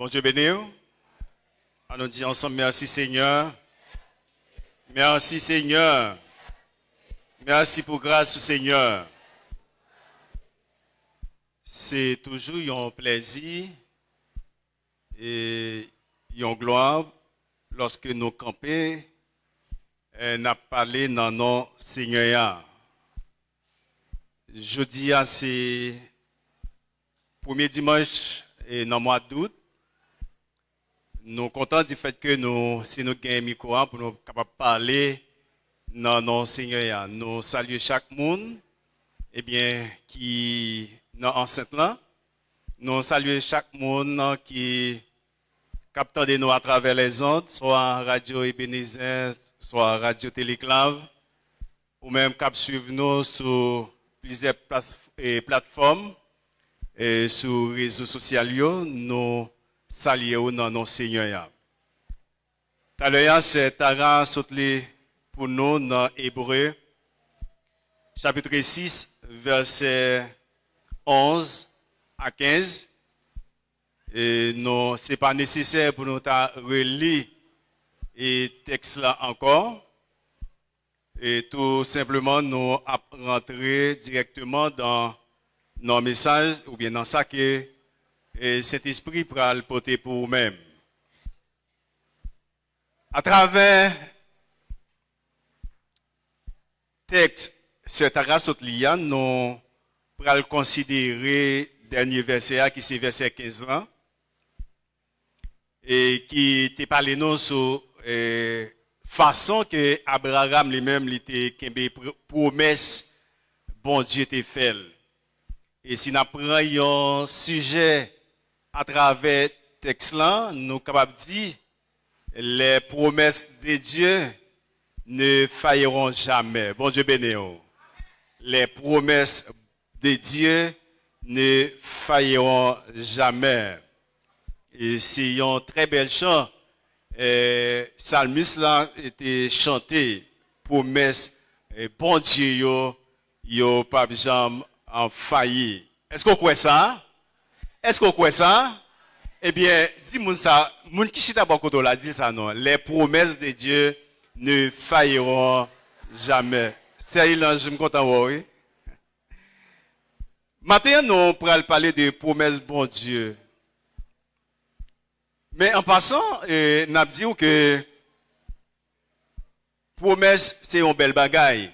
Bon Dieu béni. Allons dire ensemble merci Seigneur. Merci Seigneur. Merci pour grâce Seigneur. C'est toujours un plaisir et une gloire lorsque nous campons et nous parlé dans nos Seigneur. Jeudi, c'est premier dimanche et dans le mois d'août. Nous sommes contents du fait que si nous gagnons un micro pour nous capables de parler dans nos Seigneur. Nous saluons chaque monde qui est enceinte là. Nous saluons chaque monde qui capte de nous à travers les ondes, soit Radio Ebenezer, soit Radio Téléclave, ou même cap suivre nous sur plusieurs plateformes et sur les réseaux sociaux. Nous saluons dans nos Seigneur. Tout à l'heure, c'est Tara Sotli pour nous dans Hébreu, chapitre 6, verset 11 à 15. Et non, ce n'est pas nécessaire pour nous de relire le texte là encore. Et tout simplement, nous rentrer directement dans nos messages ou bien dans ça que cet esprit pourra le porter pour vous-même. À travers le texte, ce Tarasotlia, nous pourrons considérer le dernier verset qui c'est verset 15 ans. Et qui te parlé nous sur façon que Abraham lui-même était promesse bon Dieu t'a fait. Et si nous prenons un sujet à travers le texte là, nous sommes capables de dire les promesses de Dieu ne failleront jamais. Bon Dieu béni. Les promesses de Dieu ne failleront jamais. Et c'est un très bel chant. Salmus là était chanté promesse bon Dieu yo pas jamais en failli. Est-ce qu'on croit ça? Est-ce qu'on croit ça? Eh bien, dis-moi ça, moun qui chita beaucoup là dit ça non. Les promesses de Dieu ne failleront jamais. C'est là je me content oui. Maintenant nous pourrons parler de promesses bon Dieu. Mais en passant, n'a dit que promesse c'est une belle bagaille.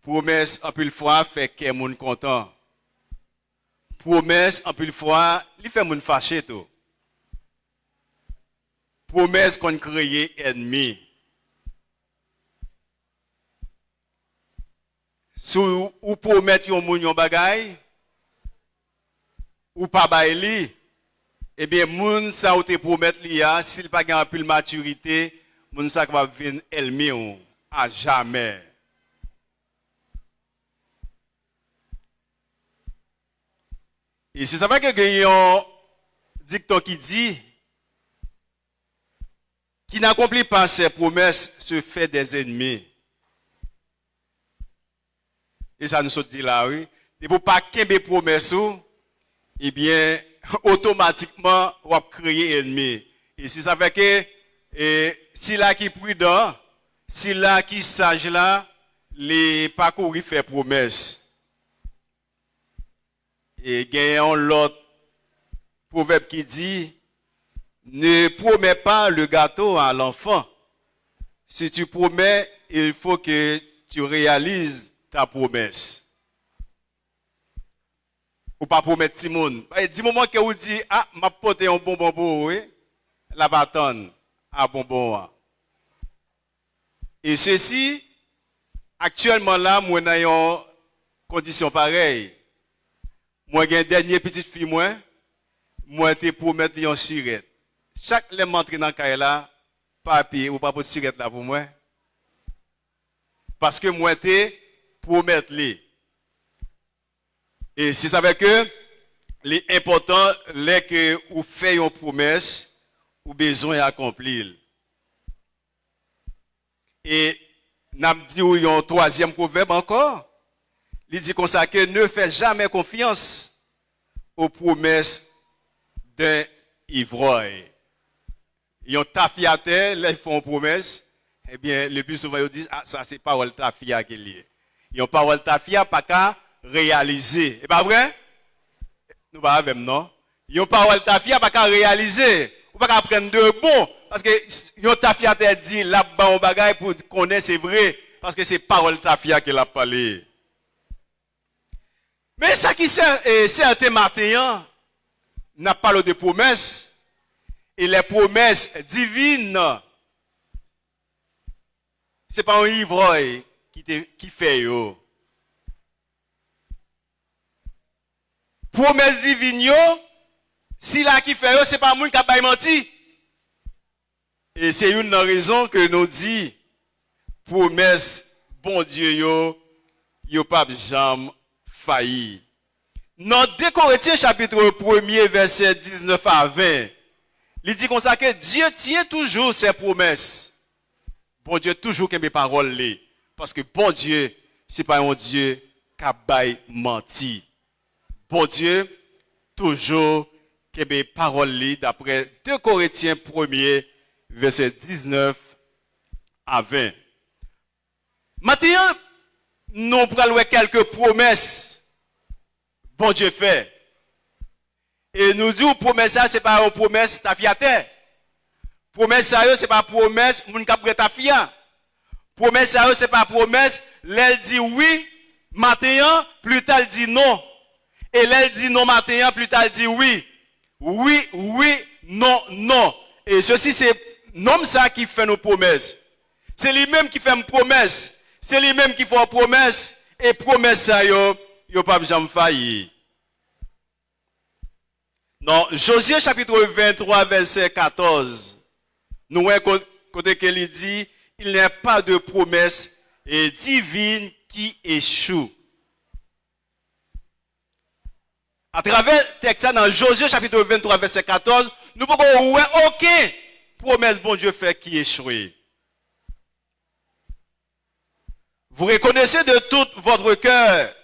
Promesse en plus fois fait que moun content. Promesse en plus fois, il fait moun fâché tout. Promesse qu'on crée ennemi. Sou ou promettre yon moun yon bagaille ou pas baili. Eh bien, moun sa ou te promet liya, s'il pas gagne un peu de maturité, moun sa va venir ennemi à jamais. Et c'est ça va que gagne un dicton qui dit qui n'accomplit pas ses promesses se fait des ennemis. Et ça nous dit là oui, et pour pas qu'un promesse eh bien automatiquement on va créer ennemi. Et si ça fait que si là qui prudent, si là qui sage là, les parcours fait promesse. Et gagnons l'autre proverbe qui dit ne promets pas le gâteau à l'enfant. Si tu promets, il faut que tu réalises ta promesse. Ou pas promettre Simone. Du moment que vous dites, ah, m'a porté un bonbon pour vous, la bâtonne à bonbon. Et ceci, actuellement là, moi, dans une condition pareille. Moi, j'ai une dernière petite fille, moi, te promettre une surette. Chaque fois que m'entre dans le cas là, papier, ou pas pour surette là pour moi. Parce que moi, te promettre les. Et si ça veut que l'important est que vous faites une promesse, ou besoin d'accomplir. Et n'a dit un troisième proverbe encore. Il dit comme ça que ne fais jamais confiance aux promesses d'un ivrogne. Ils ont tafiaté, là ils font une promesse, eh bien, le plus souvent ils disent, ah, ça c'est parole tafia qui est lié. Ils ont parole tafia pas qu'à réaliser. C'est pas vrai? Nous pas avec non? Ils ont parole tafia pas qu'à réaliser. Ou pas qu'à prendre de bon. Parce que ils ont tafia dit, là-bas on bagaille pour connaître c'est vrai. Parce que c'est parole tafia qui l'a parlé. Mais ça qui c'est un matin, n'a pas de promesses. Et les promesses divines, ce n'est pas un ivrogne qui fait yo. Promesses divines, si là qui fait yo, ce n'est pas moi qui a menti. Et c'est une raison que nous dit, promesses, bon Dieu, yo pas jamais failli. Dans 2 Corinthiens chapitre 1er, verset 19 à 20, il dit comme ça que Dieu tient toujours ses promesses. Bon Dieu toujours qu'il mes paroles. Parce que bon Dieu, ce n'est pas un Dieu qui a menti. Bon Dieu, toujours qu'il mes paroles d'après 2 Corinthiens 1er, verset 19 à 20. Maintenant, nous prenons quelques promesses. Bon Dieu fait. Et nous disons, promesse, ce n'est pas une promesse tafiateur. Promesse, ce n'est pas une promesse, moun kapre tafia. Promesse, ce n'est pas une promesse, l'elle dit oui, matin, plus tard elle dit non. Et l'elle dit non, matin, plus tard elle dit oui. Oui, oui, non, non. Et ceci, c'est l'homme ça qui fait nos promesses. C'est lui-même qui fait une promesse. C'est lui-même qui fait une promesse. Et promesse, ça, yo pas jamais failli. Dans Josué chapitre 23, verset 14, nous voyons côté qu'il dit, il n'y a pas de promesse divine qui échoue. À travers le texte dans Josué chapitre 23, verset 14, nous pouvons voir aucune promesse bon Dieu fait qui échoue. Vous reconnaissez de tout votre cœur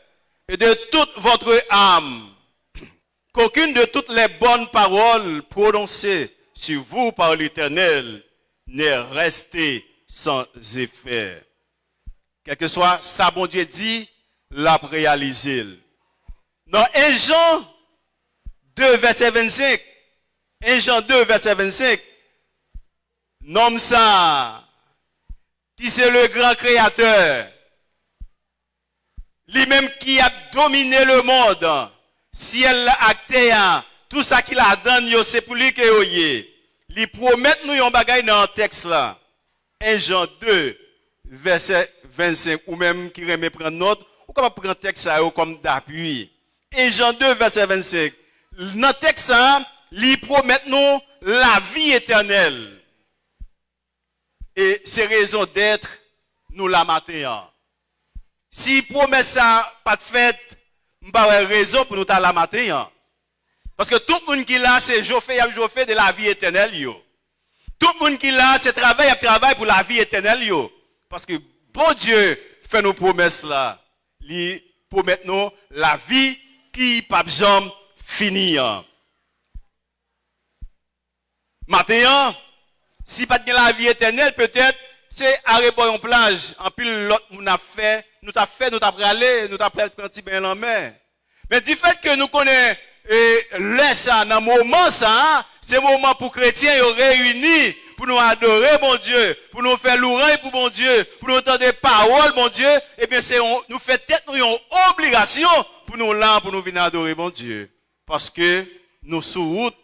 et de toute votre âme qu'aucune de toutes les bonnes paroles prononcées sur vous par l'Éternel n'est restée sans effet. Quel que soit ça, bon Dieu dit, l'a réalisé. Dans 1 Jean 2, verset 25, 1 Jean 2, verset 25, nomme ça, qui c'est le grand créateur, lui-même qui a dominé le monde, ciel a terre, tout ça qu'il a donné, c'est pour lui que il promet nous un bagage dans le texte là. 1 Jean 2, verset 25, ou même qui remet prendre note, ou capable prendre texte ça comme d'appui. 1 Jean 2, verset 25. Dans le texte là, il promet nous la vie éternelle. Et c'est raison d'être nous la matin. Si promet ça pas de fait, pas raison pour nous la matin. Parce que tout le monde qui l'a, c'est joffé de la vie éternelle. Yo. Tout le monde qui l'a, c'est travail pour la vie éternelle. Yo. Parce que bon Dieu fait nos promesses là. Il promet nous la vie qui pas jamais finir. Maintenant, si pas de la vie éternelle, peut-être c'est arrêter en plage. En pile l'autre nous a fait, nous t'a bralé, nous t'a pris un petit bain en mer. Mais du fait que nous connaissons laisse ça dans moment ça, c'est un moment pour chrétiens ils réunis pour nous adorer mon Dieu, pour nous faire louange pour mon Dieu, pour nous entendre des paroles mon Dieu, et bien c'est nous fait tête nous une obligation pour nous là pour nous venir adorer mon Dieu parce que nous sous route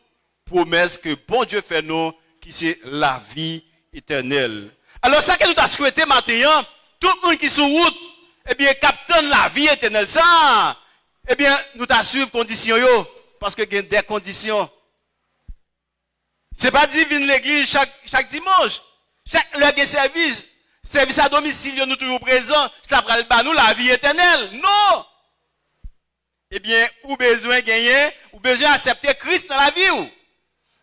promesse que bon Dieu fait nous qui c'est la vie éternelle. Alors ça que nous t'a souhaité maintenant, tout le monde qui sous route eh bien capte la vie éternelle ça. Eh bien, nous t'assurons conditions yo, parce que il y a des conditions. C'est pas divine l'église chaque dimanche. Chaque heure de service à domicile, nous toujours présents, ça prend nous la vie éternelle. Non! Eh bien, ou besoin gagner, ou besoin accepter Christ dans la vie.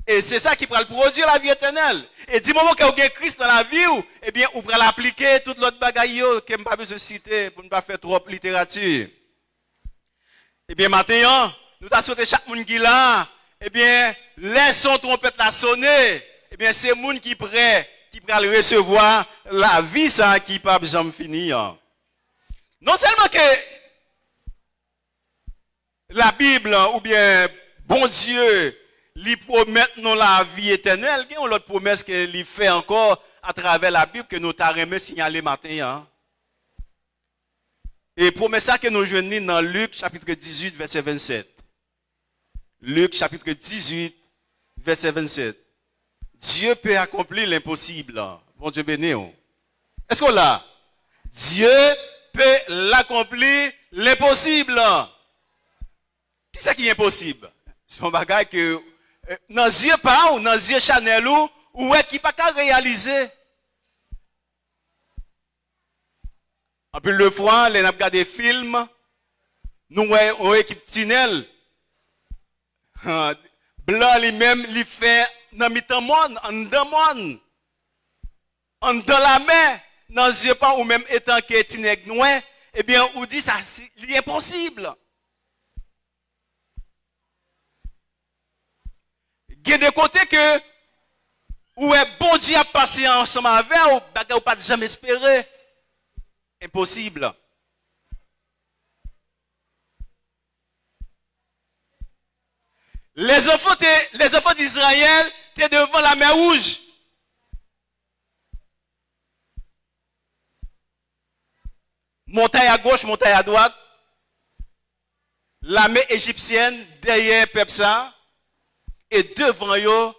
Et c'est ça qui prend produire la vie éternelle. Et du moment que vous avez Christ dans la vie, eh bien, vous prenez l'appliquer toute l'autre bagaille que je pas besoin de citer pour ne pas faire trop de littérature. Eh bien, maintenant, nous t'assurons chaque monde qui là, eh bien, les son trompette la sonner, eh bien, c'est moun qui prêt, qui prêt recevoir la vie, ça, qui pas jamais finir. Non seulement que la Bible, ou bien, bon Dieu, lui promet nous la vie éternelle, il y a une autre promesse qu'il fait encore à travers la Bible que nous t'avons signalé matin. Hein? Et promesse ça que nous joignons dans Luc chapitre 18, verset 27. Luc chapitre 18, verset 27. Dieu peut accomplir l'impossible. Bon Dieu béni. Est-ce qu'on l'a? Dieu peut l'accomplir l'impossible. Qu'est-ce qui est impossible? C'est un bagage que dans les yeux pas ou dans les yeux Chanel ou est qui pas qu'à réaliser. En plus le fois, les n'a regardé films, nous on équipe tunnel. Blanc lui-même lui fait dans mi-temps monde, en dedans monde. En dans la mer, dans les yeux pas ou même étant que tineg noir, eh bien on dit ça c'est impossible. Il y a des côtés que où est bon Dieu a passé ensemble avec ou pas jamais espéré. Impossible. Les enfants d'Israël étaient devant la mer Rouge. Montagne à gauche, montagne à droite. La mer égyptienne derrière Pepsa. Et devant eux,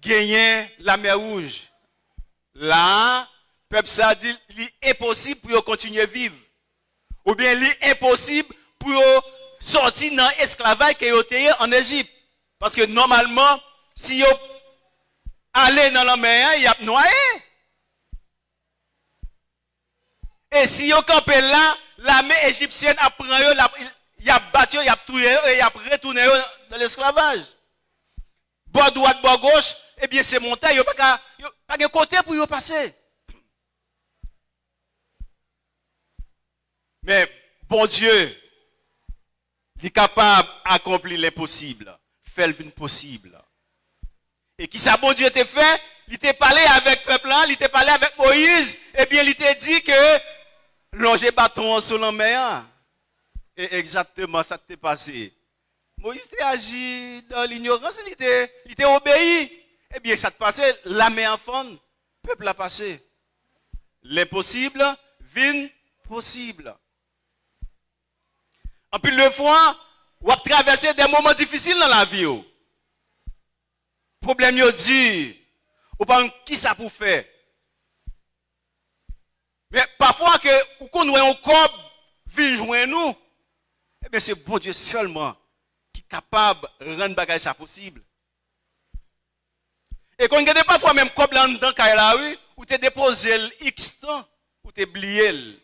gagner la mer Rouge. Là, Pepsa dit c'est impossible pour continuer à vivre. Ou bien c'est impossible pour sortir dans l'esclavage qui est en Égypte. Parce que normalement, si vous allez dans la mer, il y a noyé. Et si vous campez là, la mer égyptienne apprend, il y a battu, il y a tué, il y a retourné dans l'esclavage. Bord droite, bord gauche, eh bien c'est montagne, il n'y a pas de côté pour y passer. Mais bon Dieu, il est capable d'accomplir l'impossible, faire le possible. Et qui ça bon Dieu t'a fait? Il t'a parlé avec le peuple, il t'a parlé avec Moïse, eh bien il t'a dit que longer bâton sur la mer. Et exactement ça t'est passé. Moïse t'a agi dans l'ignorance, il t'a obéi. Eh bien ça t'est passé, la mer en fond, le peuple a passé. L'impossible vient possible. En plus le fois, vous avez traversé des moments difficiles dans la vie. Problème yo dur. Ou pas qui ça pour faire. Mais parfois que ou qu'on voit un corps vient joindre nous, eh bien c'est bon Dieu seulement qui est capable de rendre bagage ça possible. Et quand on parfois même corps là dedans là oui, ou t'es déposé X temps, ou t'es oublié.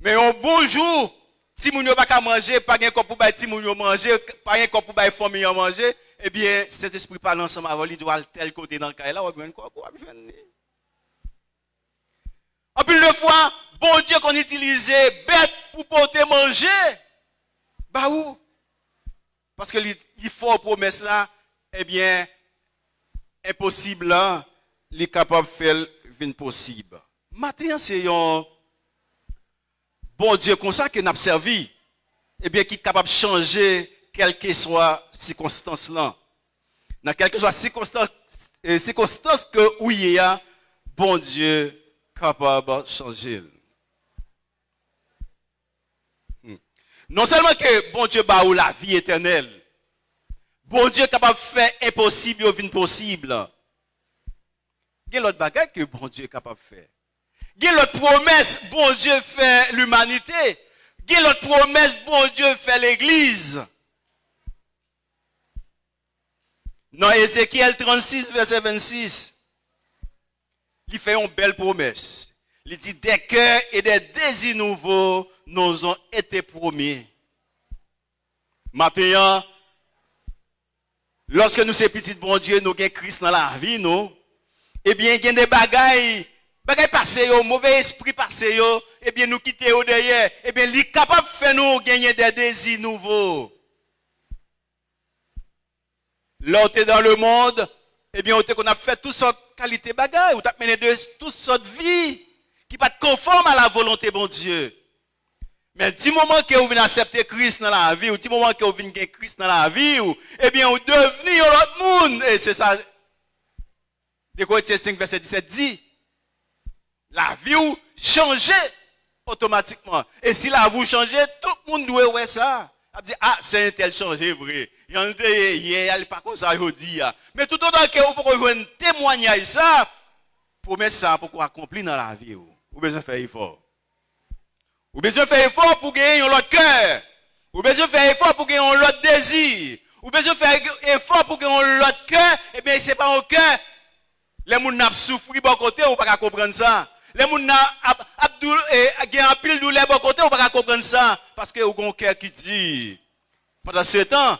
Mais un bon jour, si moun yo pas ka manger, pas gen corps pour bay ti moun yo manger, pas gen corps pour bay famille yo manger, eh bien cet esprit parle ensemble avec lui doit tel côté dans le là ou bien quoi venir. En plus de fois, bon Dieu qu'on utilisait bête pour porter manger. Bah où? Parce que il faut promesse là, eh bien impossible là, il est capable de faire une possible. Maintenant c'est un bon Dieu comme ça que nous avons servi, eh bien, qui est capable de changer quelle que soit circonstance là. Dans quelle que soit circonstance que où il y a, bon Dieu capable de changer. Non seulement que bon Dieu ba ou la vie éternelle, bon Dieu est capable de faire impossible ou vin possible. Il y a l'autre bagage que bon Dieu est capable de faire. Il y a l'autre promesse, bon Dieu fait l'humanité. Il y a l'autre promesse, bon Dieu fait l'église. Dans Ézéchiel 36, verset 26, il fait une belle promesse. Il dit, des cœurs et des désirs nouveaux nous ont été promis. Maintenant, lorsque nous sommes petits de bon Dieu, nous avons Christ dans la vie, nous, eh bien, il y a des bagailles passé, mauvais esprit passé, eh bien, nous quitter au derrière, eh bien, il est capable de faire nous gagner des désirs nouveaux. Là, tu es dans le monde, eh bien, on a fait toutes sortes de qualités bagailles, on a mené de toutes sortes de vies qui ne sont pas conformes à la volonté de bon Dieu. Mais du moment que vous venez accepter Christ dans la vie, ou du moment que vous venez gagner Christ dans la vie, eh bien, vous devenez un autre monde. Et c'est ça. De Corinthiens 5, verset 17 dit, la vie vous change automatiquement. Et si la vie change, tout le monde doit voir ça. Il dit, ah, c'est un tel changé, vrai. Il y a hier, il n'est pas comme ça aujourd'hui. Mais tout autant que vous pouvez jouer un témoignage, ça, pour mettre ça, pour accomplir dans la vie, vous besoin de faire effort. Vous besoin de faire effort pour gagner un autre cœur. Vous besoin de faire effort pour gagner un autre désir. Vous besoin de faire effort pour gagner un autre cœur. Eh bien, ce n'est pas un cœur. Les gens qui souffrent de bon côté, vous ne pouvez pas comprendre ça. Les gens qui ont un pile de douleur de bon côté, vous ne pouvez pas comprendre ça. Parce que vous avez un cœur qui dit, pendant ce temps,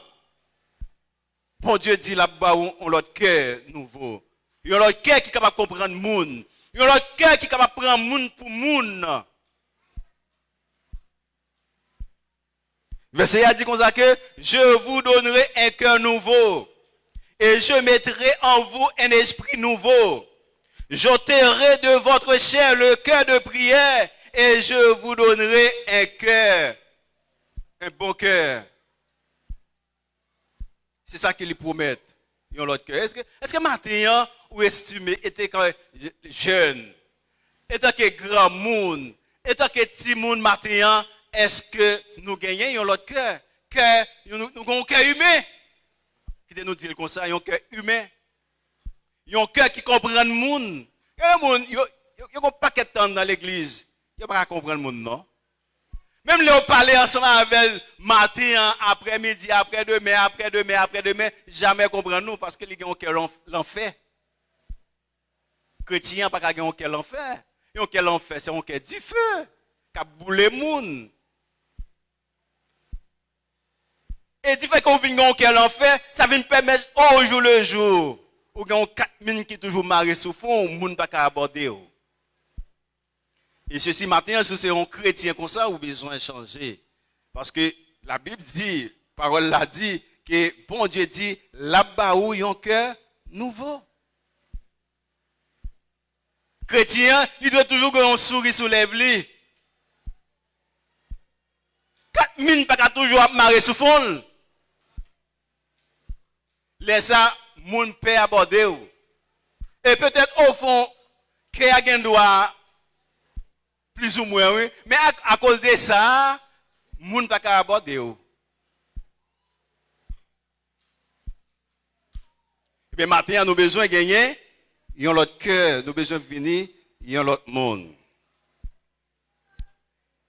bon Dieu dit là-bas, on a l'autre cœur nouveau. Il y a l'autre cœur qui est capable de comprendre le monde. Il y a l'autre cœur qui est capable de prendre le monde pour le monde. Verset a dit comme ça que je vous donnerai un cœur nouveau et je mettrai en vous un esprit nouveau. J'ôterai de votre chair le cœur de prière et je vous donnerai un cœur, un bon cœur. C'est ça qu'il promet. Ils ont l'autre cœur. Est-ce que maintenant, ou estimé, était quand jeune, étant que grand monde, étant que petit monde maintenant, est-ce que nous gagnons l'autre cœur? Nous avons un cœur humain. Qui nous dit comme ça, un cœur humain. Un cœur qui comprend le monde. Il y a un paquet de temps dans l'église. Il n'y a pas comprendre le monde, non? Même les parler ensemble avec matin, après-midi, après-demain, jamais comprendre nous parce que les gens ont l'enfer. Chrétien pas qu'à un cœur l'enfer. Un cœur l'enfer, c'est un cœur du feu. Qui a boulé le monde. Et du fait qu'on vient dans quel enfer, ça vient permettre au jour le jour. Ou qu'on 4 mines qui toujours marré sous fond, le monde pas qu'à aborder. Et ceci matin, si c'est un chrétien comme ça, vous besoin de changer. Parce que la Bible dit, parole l'a dit, que bon Dieu dit, là-bas où il y a un cœur nouveau. Chrétien, il doit toujours avoir un sourire sous les lèvres. 4 mines pas qu'à toujours marrer sous fond. Laisse ça, mon père aborder. Et peut-être au fond, qu'il y a un droit, plus ou moins, oui. Mais à cause de ça, mon pas qu'à aborder. Et bien maintenant, nous avons besoin de gagner, il y a l'autre cœur, nous avons besoin de venir, il y a l'autre monde.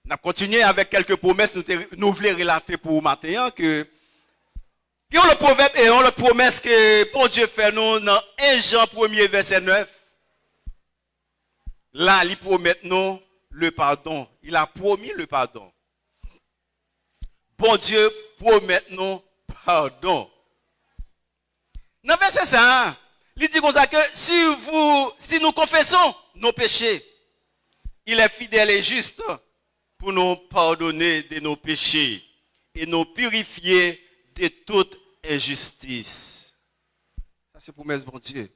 Nous allons continuer avec quelques promesses, nous voulons relater pour maintenant que il y a le proverbe et la promesse que bon Dieu fait nous dans 1 Jean 1er verset 9. Là, il promet nous le pardon. Il a promis le pardon. Bon Dieu promet nous pardon. Dans verset 5, il dit comme ça que si nous confessons nos péchés, il est fidèle et juste pour nous pardonner de nos péchés et nous purifier de toute injustice. Ça c'est promesse bon Dieu.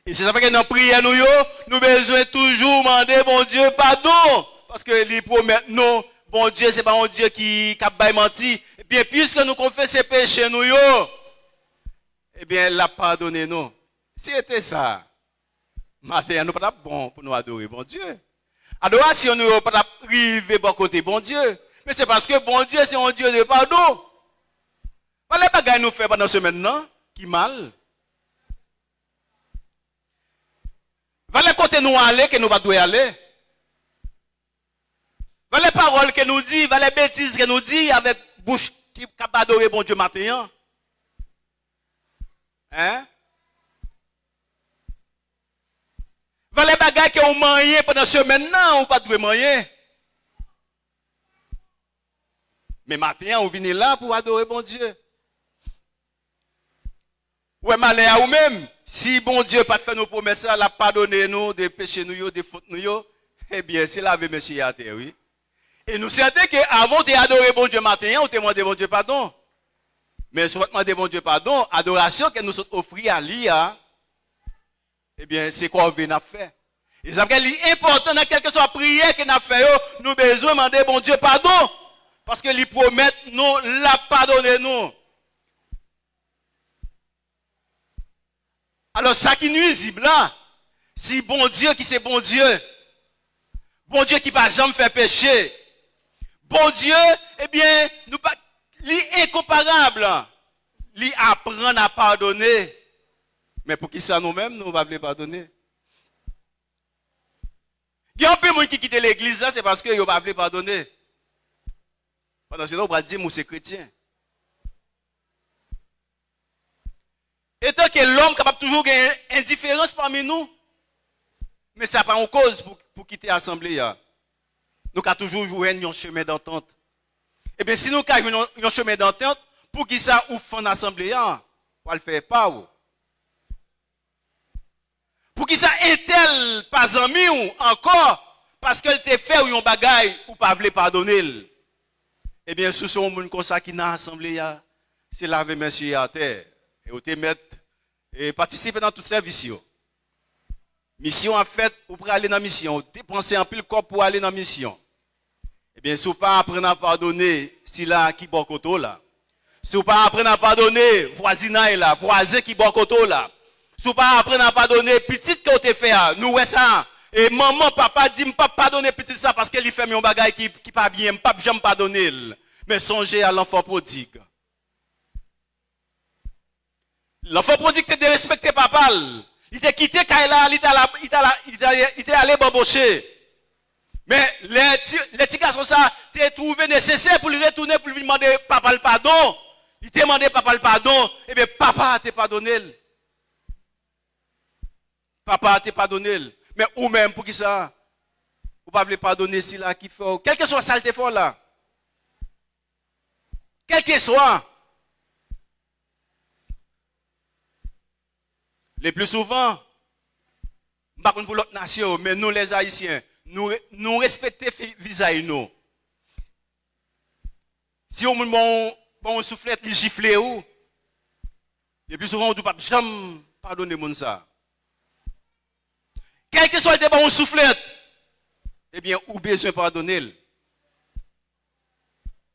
Et c'est ça que dans prière nous besoin toujours demander bon Dieu pardon parce que il promet nous bon Dieu c'est pas un Dieu qui a menti. Et bien puisque nous confessons péchés nous eh bien l'a pardonné nous. Si c'était ça, matin nous pas bon pour nous adorer bon Dieu. Adoration nous pas arriver bon côté bon Dieu. Mais c'est parce que bon Dieu c'est un Dieu de pardon. Voilà les bagages nous fait pendant ce maintenant qui mal. Voilà les côtés nous aller que nous pas doit aller. Voilà les paroles que nous dit, voilà les bêtises que nous dit avec bouche qui capable d'adorer bon Dieu matin. Hein? Voilà les bagages que on mange pendant ce maintenant ou pas doit manger. Mais matin on vient là pour adorer bon Dieu. Ouais, malheur à vous-même. Si bon Dieu pas fait nos promesses, la pardonner nous des péchés nous, des fautes nous, eh bien, c'est la vie, monsieur à terre, oui. Et nous savons que avant de adorer bon Dieu matin, on te demande bon Dieu pardon. Mais si on demander bon Dieu pardon, adoration que nous offrons à lui, eh bien, c'est quoi on vient faire. Et ça veut dire important dans quelque soit prière que nous fait, nous besoin demander bon Dieu pardon. Parce que lui promet nous la pardonner nous. Alors ça qui nuisible là, si bon Dieu qui c'est bon Dieu qui pas jamais fait péché, bon Dieu, eh bien, nous pas, incomparable, lui apprendre à pardonner. Mais pour qui ça nous-mêmes, nous ne pouvons pas pardonner. Il y a un peu de gens qui quittent l'église là, c'est parce qu'ils ne peuvent pas pardonner. Pendant ce temps, on va dire que c'est chrétien. Et tant que l'homme capable toujours gagner indifférence parmi nous, mais ça n'a pas en cause pour quitter l'assemblée. Nous avons toujours joué un chemin d'entente. Eh bien, si nous avons un chemin d'entente, pour qui ça ouvre en assemblée, on va le faire pas. Pour qui ça est-elle pas ami ou encore, parce qu'elle te fait ou un bagage ou pas voulait pardonner. Eh bien, si son monde comme ça qui dans l'assemblée, c'est laver monsieur à terre. Et vous te mettre et participer dans tout service. Mission en fait, pour aller dans la mission, dépenser un pile corps pour aller dans la mission. Eh bien, si vous pas apprendre à pardonner, si là qui bon côté là. Si vous pas apprendre à pardonner, voisinage là, voisin qui bon côté là. Si vous pas apprendre à pardonner, petite que vous te fait, nous ouais ça. Et maman, papa dit, pas pardonner petit ça parce qu'elle fait un bagage qui pas bien, pas jamais pardonner. Mais songez à l'enfant prodigue. L'enfant prodigue te respecté papa. Il t'a quitté Kaila, il était allé bambocher. Mais les petits garçons ça, t'es trouvé nécessaire pour lui retourner, pour lui demander papa le pardon. Il t'a demandé papa le pardon. Eh bien, papa t'a pardonné. Papa t'a pardonné. Mais ou même pour qui ça? Vous ne pouvez pas pardonner si là qui fait. Quel que soit ça le fort là. Quel que soit. Les plus souvent, pas pour l'autre nation, mais nous les Haïtiens, nous respectons vis-à-vis nous. Si on bon soufflet, il gifle ou, les plus souvent on ne peut pas jamais pardonner mon ça. Quel que soit le bon soufflet, eh bien, ou besoin pardonner.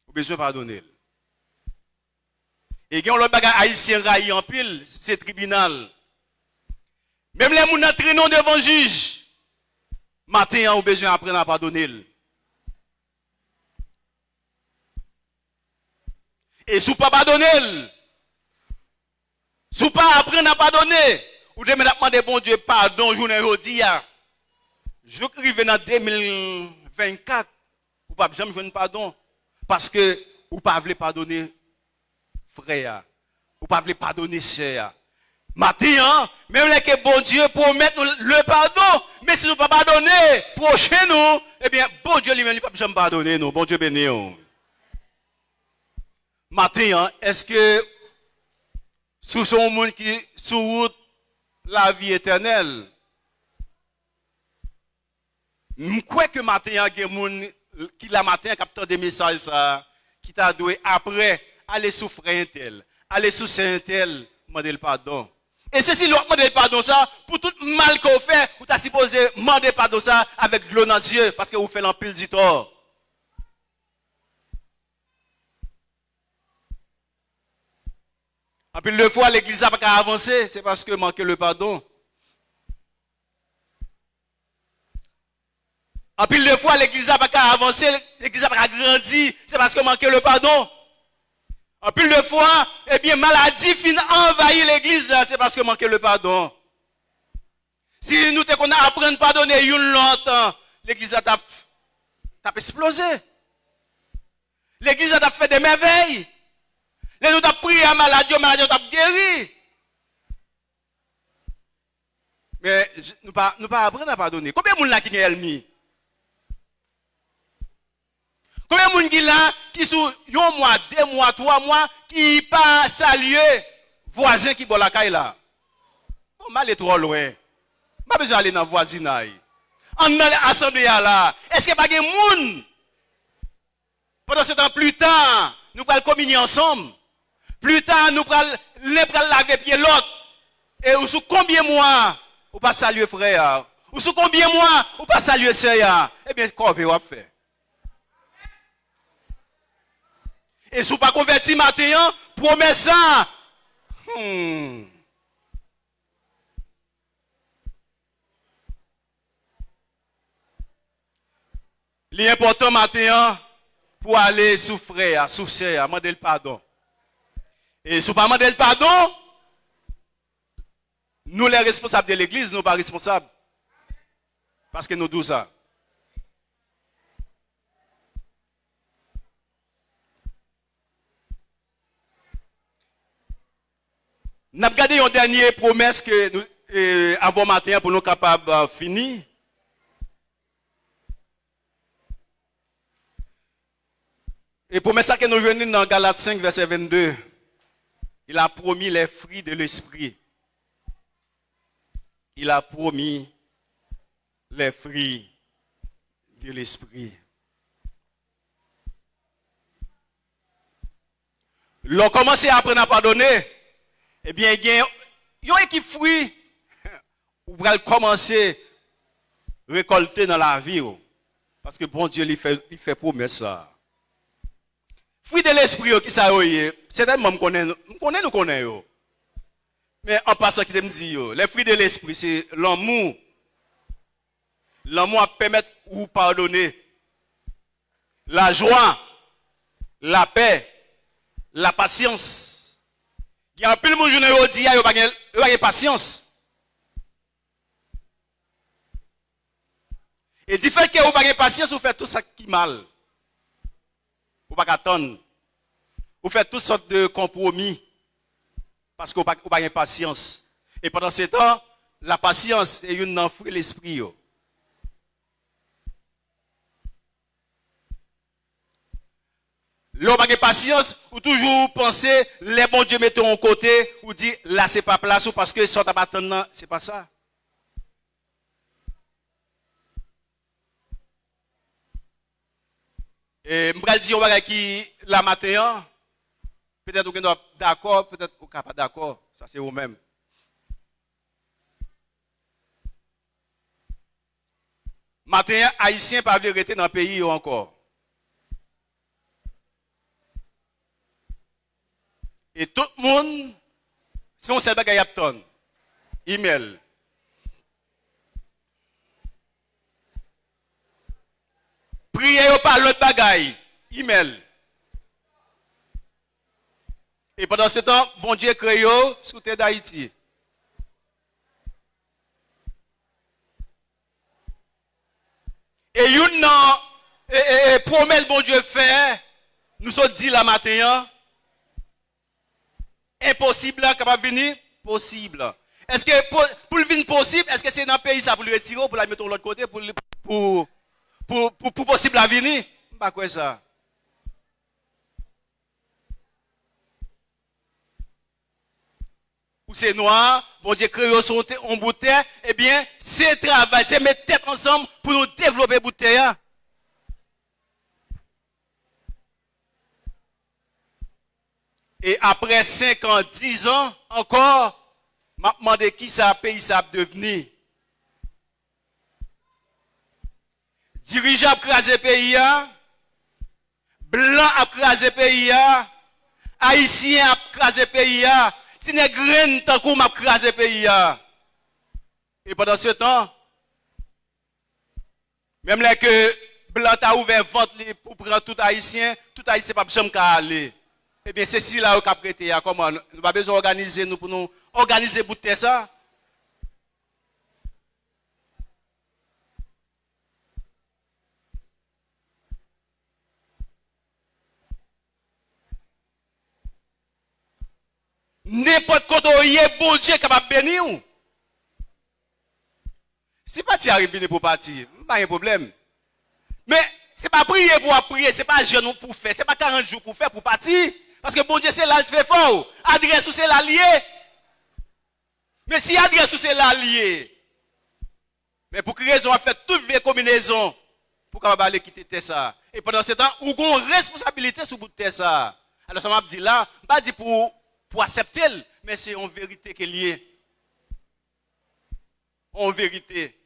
Ou besoin pardonner. Et quand l'autre bagage haïtien raille en pile, c'est tribunal. Même les gens qui traînent devant le juge, matin, on a besoin d'apprendre à pardonner. Et si vous ne pas pardonner, si vous ne pas apprendre à pardonner, vous devez demander bon Dieu pardon, journée aujourd'hui. Je arrive en 2024, vous ne pouvez jamais jouer pardon. Parce que vous ne pouvez pas pardonner frère, vous ne pouvez pas pardonner sœur. Maintenant, même les bon Dieu promet le pardon, mais si nous ne pouvons pas pardonner, prochain nous, eh bien, bon Dieu lui-même ne peut jamais pardonner nous. Bon Dieu béni. Maintenant, est-ce que sous son monde qui sous route la vie éternelle, je crois que maintenant, il y a des gens qui la matin captent des messages qui t'a doué après aller souffrir un tel, aller souffrir un tel, demander le pardon. Et c'est si l'on demande le pardon ça, pour tout mal qu'on fait, vous t'as supposé demander pardon ça avec de l'eau dans les yeux, parce que vous faites l'empile du tort. En pile de fois, l'église n'a pas avancé, c'est parce que manquait le pardon. En pile de fois, l'église n'a pas avancé, l'église n'a pas grandi, c'est parce que manquait le pardon. En plus de fois, eh bien, maladie finit envahir l'église, c'est parce que manquait le pardon. Si nous te qu'on apprendre à pardonner une l'autre, l'église a explosé. L'église a fait des merveilles. Nous avons prié à maladie a guéri. Mais nous pas apprendre à pardonner. Combien de gens qui sont ennemis? Combien de gens qui là, qui sont 1 mois, 2 mois, 3 mois, qui pas saluer voisin qui boit la caille là? On va aller trop loin. Pas besoin d'aller dans le voisinage. En dans l'assemblée là, est-ce qu'il n'y a pas de monde? Pendant ce temps plus tard, nous allons communier ensemble. Plus tard, nous prenons laver pied l'autre. Et ou sous combien de mois, ou pas saluer frère? Ou sous combien de mois, ou pas saluer sœur? Eh bien, qu'on va faire? Et si vous pas converti matin, promesse ça. L'important matin, pour aller souffrir, souffrir, demander le pardon. Et si vous pas demander le pardon, nous les responsables de l'église, nous pas responsables. Parce que nous disons ça. Nous avons gardé une dernière promesse que nous avons matin pour nous capables de finir. Et promesse que nous venons dans Galates 5, verset 22. Il a promis les fruits de l'esprit. Il a promis les fruits de l'esprit. L'on commence à apprendre à pardonner. Eh bien, il y a un équipe fruit. Vous allez commencer à récolter dans la vie. Parce que bon Dieu, il fait promesse ça. Fruit de l'esprit, qui ça y est, certainement nous connaissons. Mais en passant, qui me dit, les fruits de l'esprit, c'est l'amour. L'amour permet de vous pardonner. La joie, la paix, la patience. Il y a un peu de monde qui dit, il n'y a pas de patience. Et du fait que vous n'avez pas de patience, vous faites tout ça qui est mal. Vous ne pouvez pas attendre. Vous faites toutes sortes de compromis. Parce que vous n'avez pas de patience. Et pendant ce temps, la patience est une enfouie l'esprit. L'homme n'a pas de patience, ou toujours penser, les bons dieux mettent en côté, ou dit, là c'est pas place, ou parce que ça pas attendre, c'est pas ça. Et je vais dire, on va qui la matin, peut-être vous êtes d'accord, peut-être vous n'êtes pas d'accord, ça c'est vous-même. Matin, Haïtien pas vérité dans le pays encore. Et tout le monde, si on sait pas qu'il y a ton email. Priez par l'autre bagaille, email. Et pendant ce temps, bon Dieu crée sous terre d'Haïti. Et une promesse bon Dieu fait, nous sommes dit la matin, impossible, capable de venir, possible. Est-ce que pour le venir possible, est-ce que c'est dans le pays ça pour le retirer, pour la mettre de l'autre côté, pour possible à venir? Pas quoi ça. Ou c'est noir, bon Dieu crée son en bout de terre, eh bien, c'est travail, c'est mettre tête ensemble pour nous développer bout de terre. Et après 5 ans, 10 ans, encore, m'a demandé qui ça pays ça devenir. Dirigeant a crasé pays, blanc a crasé pays, haïtien a crasé pays, Tinegren tant qu'on m'a crasé pays. Et pendant ce temps, même là que blanc a ouvert vente pour prendre tout haïtien pas jamais qu'à aller. Eh bien, c'est si là où qu'a prêté, comment nous pas besoin d'organiser nous pour nous organiser bout de ça. N'importe quoi bon Dieu capable de bénir. Si pas tu arrives pour partir, pas de problème. Mais c'est pas prier pour prier, c'est pas jeûner pour faire, c'est pas 40 jours pour faire pour partir. Parce que bon Dieu c'est là qui fait fort. Adresse ou c'est l'allié. Mais si adresse ou c'est l'allié. Mais pour quelle raison on a fait toute vieille combinaison pour capable aller quitter ça. Et pendant ce temps, on a une responsabilité sur bout de ça. Alors ça m'a dit là, pas dit pour accepter, mais c'est en vérité qu'il y est. En vérité.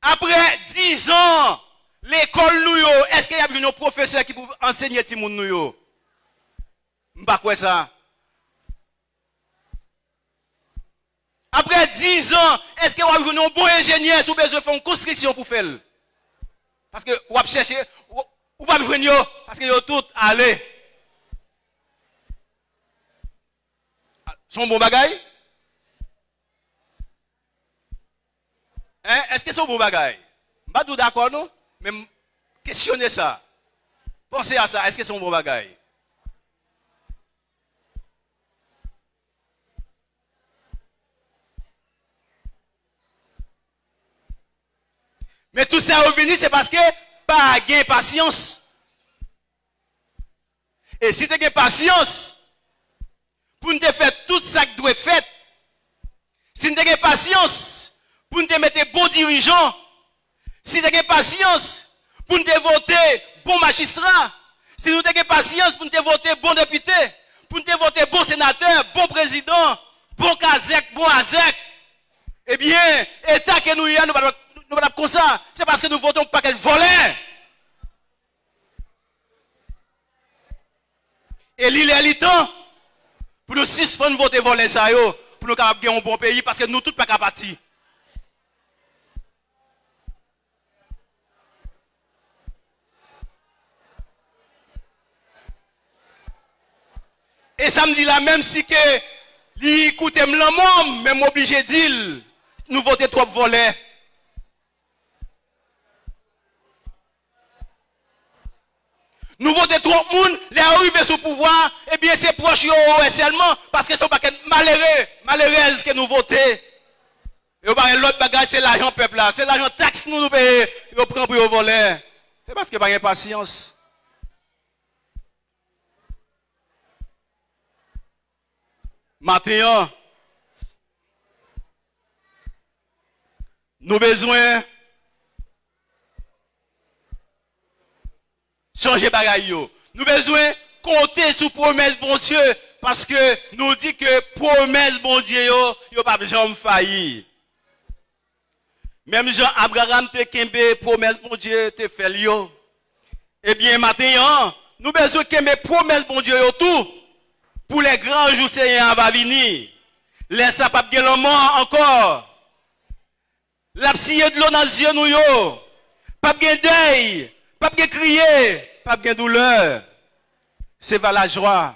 Après 10 ans, l'école nous yo, est-ce qu'il y a un professeur qui peut enseigner ti moun nou yo? M'pa quoi ça. Après 10 ans, est-ce que vous avez un bon ingénieur si vous avez besoin de faire une construction pour faire? Parce que vous avez cherché, vous avez besoin parce que vous avez tout allé. Son bon bagaille? Hein? Est-ce que c'est un bon bagaille? Je ne suis pas d'accord, non? Mais questionnez ça. Pensez à ça. Est-ce que c'est un bon bagaille? Mais tout ça est revenu, c'est parce que pas gain patience. Et si tu as patience, pour nous faire tout ça qui doit être fait, si tu as patience, pour nous mettre bons dirigeants, si tu as patience, pour nous voter bons magistrats, si nous avons patience, pour nous voter bons députés, pour nous voter bons sénateurs, bons présidents, bons Kazek, bons Azek, eh bien, l'État que nous y avons, nous ne pas comme ça, c'est parce que nous votons pas qu'elle volait. Et l'île est le temps pour nous suspendre voter voler ça, pour nous capables gagner un bon pays, parce que nous tous pas capables. Et ça me dit là, même si que l'écoute me l'homme, même obligé de dire, nous votons trop volets. Nous votons trop de monde, les arrivés sous pouvoir, eh bien c'est proche seulement, parce que c'est pas malheureux que nous votons. Et l'autre bagage, c'est l'argent peuple là, c'est l'argent taxe nous payons, nous prenons pour voler. C'est parce qu'il n'y a pas de patience. Maintenant, nous avons besoin changer bagaille. Nous avons besoin de compter sur promesse bon Dieu parce que nous dit que promesse bon Dieu yo pas jamais failli. Même Jean Abraham te kembe promesse bon Dieu te fait yo. Eh bien maintenant, nous avons besoin de kembe promesse bon Dieu yo tout pour les grands jours Seigneur va venir. Laisse pas bien le mort encore. La psille de l'eau dans les yeux nous yo. Pas bien deuil. Pas bien crier, pas bien douleur. C'est vers la joie,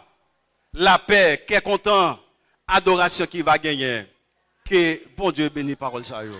la paix, qui est content, adoration qui va gagner. Que bon Dieu bénisse parole ça yo.